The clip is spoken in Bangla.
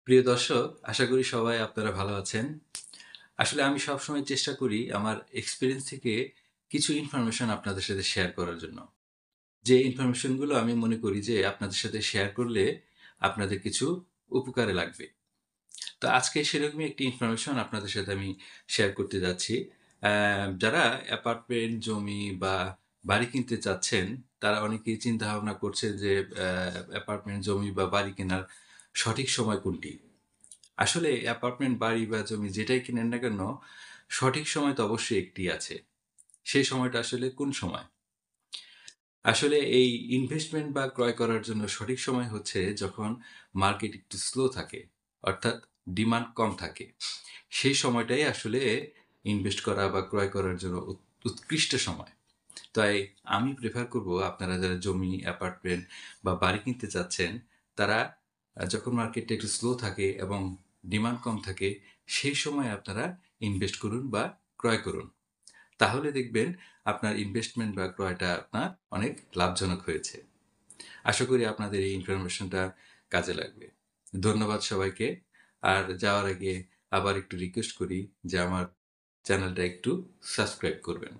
প্রিয় দর্শক, আশা করি সবাই আপনারা ভালো আছেন। আসলে আমি সবসময় চেষ্টা করি আমার এক্সপেরিয়েন্স থেকে কিছু ইনফরমেশন আপনাদের সাথে শেয়ার করার জন্য। যে ইনফরমেশন গুলো আমি মনে করি যে আপনাদের সাথে শেয়ার করলে আপনাদের কিছু উপকারে লাগবে। তো আজকে সেরকমই একটি ইনফরমেশন আপনাদের সাথে আমি শেয়ার করতে যাচ্ছি। যারা অ্যাপার্টমেন্ট, জমি বা বাড়ি কিনতে চাচ্ছেন, তারা অনেকেই চিন্তাভাবনা করছে যে অ্যাপার্টমেন্ট, জমি বা বাড়ি কেনার সঠিক সময় কোনটি? আসলে অ্যাপার্টমেন্ট, বাড়ি বা জমি যেটাই কিনেন না কেন, সঠিক সময় তো অবশ্যই একটি আছে। সেই সময়টা আসলে কোন সময়? আসলে এই ইনভেস্টমেন্ট বা ক্রয় করার জন্য সঠিক সময় হচ্ছে যখন মার্কেট একটু স্লো থাকে, অর্থাৎ ডিমান্ড কম থাকে। সেই সময়টাই আসলে ইনভেস্ট করা বা ক্রয় করার জন্য উৎকৃষ্ট সময়। তাই আমি প্রেফার করব আপনারা যারা জমি, অ্যাপার্টমেন্ট বা বাড়ি কিনতে চাচ্ছেন, তারা যখন মার্কেটটা একটু স্লো থাকে এবং ডিমান্ড কম থাকে, সেই সময় আপনারা ইনভেস্ট করুন বা ক্রয় করুন। তাহলে দেখবেন আপনার ইনভেস্টমেন্ট বা ক্রয়টা আপনার অনেক লাভজনক হয়েছে। আশা করি আপনাদের এই ইনফরমেশনটা কাজে লাগবে। ধন্যবাদ সবাইকে। আর যাওয়ার আগে আবার একটু রিকোয়েস্ট করি যে আমার চ্যানেলটা একটু সাবস্ক্রাইব করবেন।